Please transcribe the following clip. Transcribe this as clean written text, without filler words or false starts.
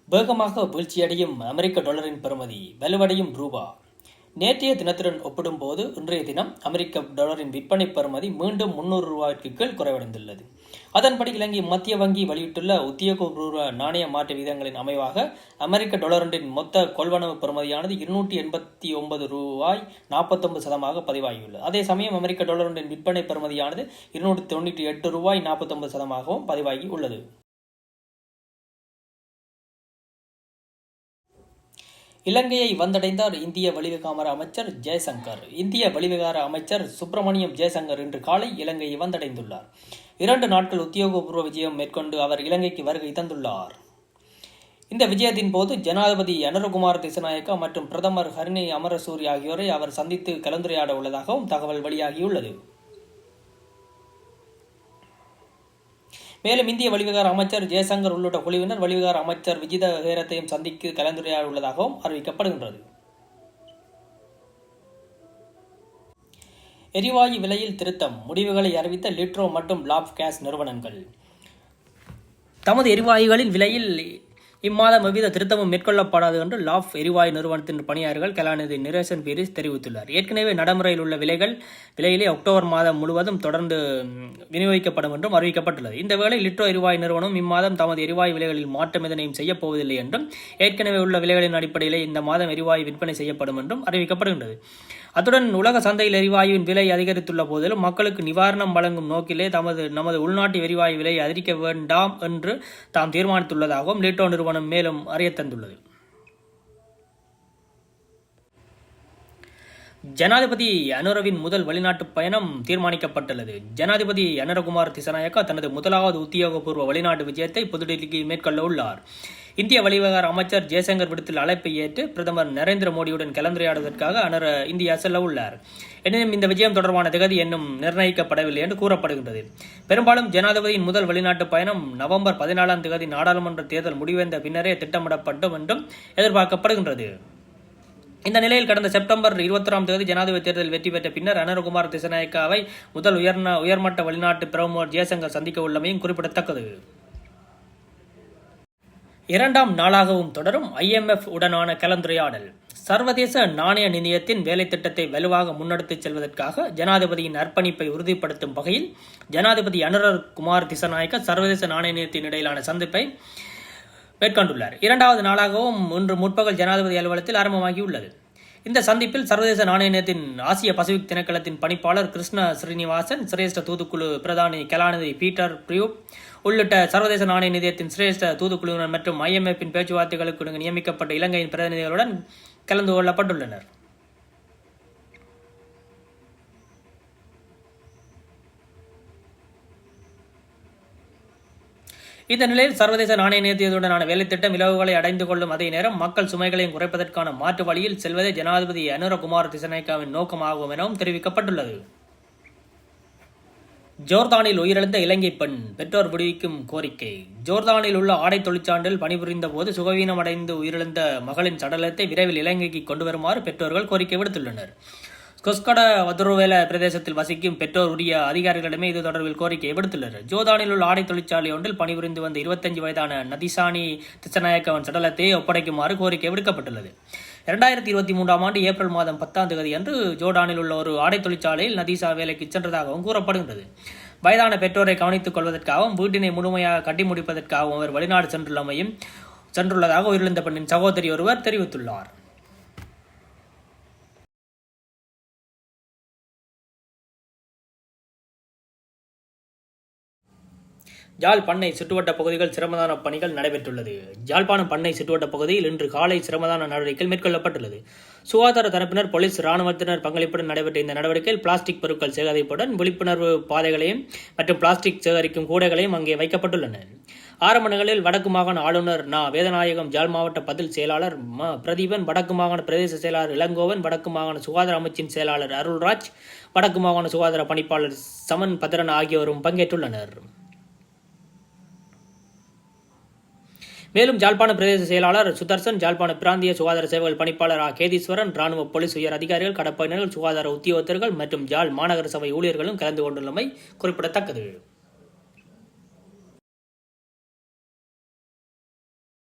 வேகமாக வீழ்ச்சியடையும் அமெரிக்க டாலரின் பெறுமதி வலுவடையும் ரூபா. நேற்றைய தினத்துடன் ஒப்பிடும்போது இன்றைய தினம் அமெரிக்க டாலரின் விற்பனை பெறுமதி மீண்டும் 300 ரூபாய்க்கு கீழ் குறைவடைந்துள்ளது. அதன்படி இலங்கை மத்திய வங்கி வெளியிட்டுள்ள உத்தியோகபூர்வ நாணய மாற்று விகிதங்களின் அமைவாக அமெரிக்க டாலரின் மொத்த கொள்வனவு பெறுமதியானது 289 ரூபாய் 49 சதமாக பதிவாகியுள்ளது. அதே சமயம் அமெரிக்க டாலரின் விற்பனை பெறுமதியானது 298 ரூபாய் 49 சதமாகவும் பதிவாகி உள்ளது. இலங்கையை வந்தடைந்தார் இந்திய வெளிவிகார அமைச்சர் ஜெய்சங்கர். இந்திய வெளிவிகார அமைச்சர் சுப்பிரமணியம் ஜெய்சங்கர் இன்று காலை இலங்கையை வந்தடைந்துள்ளார். 2 நாட்கள் உத்தியோகபூர்வ விஜயம் மேற்கொண்டு அவர் இலங்கைக்கு வருகை தந்துள்ளார். இந்த விஜயத்தின் போது ஜனாதிபதி அனுரகுமார் திசாநாயக்கா மற்றும் பிரதமர் ஹரணி அமரசூரி ஆகியோரை அவர் சந்தித்து கலந்துரையாட உள்ளதாகவும் தகவல் வெளியாகியுள்ளது. மேலும் இந்திய வெளிவிகார அமைச்சர் ஜெய்சங்கர் உள்ளிட்ட குழுவினர் வெளிவிகார அமைச்சர் விஜித ஹேரத்தையும் சந்தித்து கலந்துரையாட உள்ளதாகவும் அறிவிக்கப்படுகின்றது. எரிவாயு விலையில் திருத்தம் முடிவுகளை அறிவித்த லிட்ரோ மற்றும் லாப் கேஸ் நிறுவனங்கள். தமது எரிவாயுகளின் விலையில் இம்மாதம் எவ்வித திருத்தமும் மேற்கொள்ளப்படாது என்று லாப் எரிவாயு நிறுவனத்தின் பணியாளர்கள் கலாநிதி நிரேசன் பீரிஸ் தெரிவித்துள்ளார். ஏற்கனவே நடைமுறையில் உள்ள விலையிலே அக்டோபர் மாதம் முழுவதும் தொடர்ந்து விநியோகிக்கப்படும் என்றும் அறிவிக்கப்பட்டுள்ளது. இந்த வேளை லிட்ரோ எரிவாயு நிறுவனம் இம்மாதம் தமது எரிவாயு விலைகளில் மாற்றம் எதனையும் செய்யப்போவதில்லை என்றும் ஏற்கனவே உள்ள விலைகளின் அடிப்படையிலே இந்த மாதம் எரிவாயு விற்பனை செய்யப்படும் என்றும் அறிவிக்கப்படுகின்றது. அத்துடன் உலக சந்தையில் எரிவாயுவின் விலை அதிகரித்துள்ள போதிலும் மக்களுக்கு நிவாரணம் வழங்கும் நோக்கிலே நமது உள்நாட்டு எரிவாயு விலை அதிகரிக்க வேண்டாம் என்று தாம் தீர்மானித்துள்ளதாகவும் லிட்ரோ நிறுவனம் மேலும் அறிய தந்துள்ளது. ஜனாதிபதி அனுரவின் முதல் வெளிநாட்டு பயணம் தீர்மானிக்கப்பட்டுள்ளது. ஜனாதிபதி அனுரகுமார் திசாநாயக்கா தனது முதலாவது உத்தியோகபூர்வ வெளிநாட்டு விஜயத்தை புதுடில்லிக்கு மேற்கொள்ள உள்ளார். இந்திய வெளிவிகார அமைச்சர் ஜெய்சங்கர் விடுத்துள்ள அழைப்பை ஏற்று பிரதமர் நரேந்திர மோடியுடன் கலந்துரையாடுவதற்காக இந்தியா செல்ல உள்ளார். எனினும் இந்த விஜயம் தொடர்பான திகதி இன்னும் நிர்ணயிக்கப்படவில்லை என்று கூறப்படுகின்றது. பெரும்பாலும் ஜனாதிபதியின் முதல் வெளிநாட்டு பயணம் நவம்பர் 14ஆம் தேதி நாடாளுமன்ற தேர்தல் முடிவடைந்த பின்னரே திட்டமிடப்படும் என்றும் எதிர்பார்க்கப்படுகின்றது. இந்த நிலையில் கடந்த செப்டம்பர் 21ஆம் தேதி ஜனாதிபதி தேர்தலில் வெற்றி பெற்ற பின்னர் அனுரகுமார் திசாநாயக்காவை முதல் உயர்மட்ட வெளிநாட்டு பிரமுகர் ஜெய்சங்கர் சந்திக்க உள்ளமையும் குறிப்பிடத்தக்கது. 2ஆம் நாளாகவும் தொடரும் IMF உடனான கலந்துரையாடல். சர்வதேச நாணய நிதியத்தின் வேலை திட்டத்தை வலுவாக முன்னெடுத்துச் செல்வதற்காக ஜனாதிபதியின் அர்ப்பணிப்பை உறுதிப்படுத்தும் வகையில் ஜனாதிபதி அனுரகுமார் திசாநாயக்கா சர்வதேச நாணய நிதியத்தின் இடையிலான சந்திப்பை மேற்கொண்டுள்ளார். 2வது நாளாகவும் இன்று முற்பகல் ஜனாதிபதி அலுவலகத்தில் ஆரம்பமாகியுள்ளது. இந்த சந்திப்பில் சர்வதேச நாணய நிதியத்தின் ஆசிய பசிபிக் திணைக்களத்தின் பணிப்பாளர் கிருஷ்ண ஸ்ரீனிவாசன், சிரேஷ்ட தூதுக்குழு பிரதானி கலாநிதி பீட்டர் பிரியூப் உள்ளிட்ட சர்வதேச நாணய நிதியத்தின் சிரேஷ்ட தூதுக்குழுவினர் மற்றும் IMFின் பேச்சுவார்த்தைகளுக்கு நியமிக்கப்பட்ட இலங்கையின் பிரதிநிதிகளுடன் கலந்து கொள்ளப்பட்டுள்ளனர். இந்த நிலையில் சர்வதேச நாணய நிதியத்துடனான வேலைத்திட்டம் இலவுகளை அடைந்து கொள்ளும் அதே நேரம் மக்கள் சுமைகளையும் குறைப்பதற்கான மாற்று வழியில் செல்வதே ஜனாதிபதி அனுரகுமார் திசாநாயக்காவின் நோக்கமாகும் எனவும் தெரிவிக்கப்பட்டுள்ளது. ஜோர்தானில் உயிரிழந்த இலங்கை பெண் பெற்றோர் விடுவிக்கும் கோரிக்கை. ஜோர்தானில் உள்ள ஆடை தொழிற்சாலையில் பணிபுரிந்த போது சுகவீனமடைந்து உயிரிழந்த மகளின் சடலத்தை விரைவில் இலங்கைக்கு கொண்டு வருமாறு பெற்றோர்கள் கோரிக்கை விடுத்துள்ளனர். கொஸ்கட வதுருவேல பிரதேசத்தில் வசிக்கும் பெற்றோர் உரிய அதிகாரிகளிடமே இது தொடர்பில் கோரிக்கை விடுத்துள்ளனர். ஜோர்தானில் உள்ள ஆடை தொழிற்சாலை ஒன்றில் பணிபுரிந்து வந்த 25 வயதான நதிசானி திசாநாயக்கவின் சடலத்தை ஒப்படைக்குமாறு கோரிக்கை விடுக்கப்பட்டுள்ளது. 2023ஆம் ஆண்டு ஏப்ரல் மாதம் 10ஆம் தேதி அன்று ஜோர்டானில் உள்ள ஒரு ஆடை தொழிற்சாலையில் நதிசா வேலைக்கு சென்றதாகவும் கூறப்படுகின்றது. வயதான பெற்றோரை கவனித்துக் கொள்வதற்காகவும் வீட்டினை முழுமையாக கட்டி முடிப்பதற்காகவும் அவர் வெளிநாடு சென்றுள்ளதாக உயிரிழந்த பெண்ணின் சகோதரி ஒருவர் தெரிவித்துள்ளார். ஜாழ் பண்ணை சுற்றுவட்ட பகுதிகள் சிரமதான பணிகள் நடைபெற்றுள்ளது. யாழ்ப்பாணம் பண்ணை சுற்றுவட்ட பகுதியில் இன்று காலை சிரமதான நடவடிக்கைகள் மேற்கொள்ளப்பட்டுள்ளது. சுகாதார தரப்பினர், போலீஸ், இராணுவத்தினர் பங்களிப்புடன் நடைபெற்ற இந்த நடவடிக்கையில் பிளாஸ்டிக் பொருட்கள் சேகரிப்புடன் விழிப்புணர்வு பாதைகளையும் மற்றும் பிளாஸ்டிக் சேகரிக்கும் கூடைகளையும் அங்கே வைக்கப்பட்டுள்ளன. ஆரம்ப நிலையில் வடக்கு மாகாண ஆளுநர் வேதநாயகம், ஜாழ் மாவட்ட பதில் செயலாளர் பிரதீபன், வடக்கு மாகாண பிரதேச செயலாளர் இளங்கோவன், வடக்கு மாகாண சுகாதார அமைச்சின் செயலாளர் அருள்ராஜ், வடக்கு மாகாண சுகாதார பணிப்பாளர் சமன் பத்ரன் ஆகியோரும் பங்கேற்றுள்ளனர். மேலும் ஜாழ்ப்பாண பிரதேச செயலாளர் சுதர்சன், ஜாழ்ப்பாண பிராந்திய சுகாதார சேவைகள் பணிப்பாளர் கேதீஸ்வரன், ராணுவ போலீஸ் உயர் அதிகாரிகள், கடற்படையினர்கள், சுகாதார உத்தியோகத்தர்கள் மற்றும் ஜாழ் மாநகர சபை ஊழியர்களும் கலந்து கொண்டுள்ளமை குறிப்பிடத்தக்கது.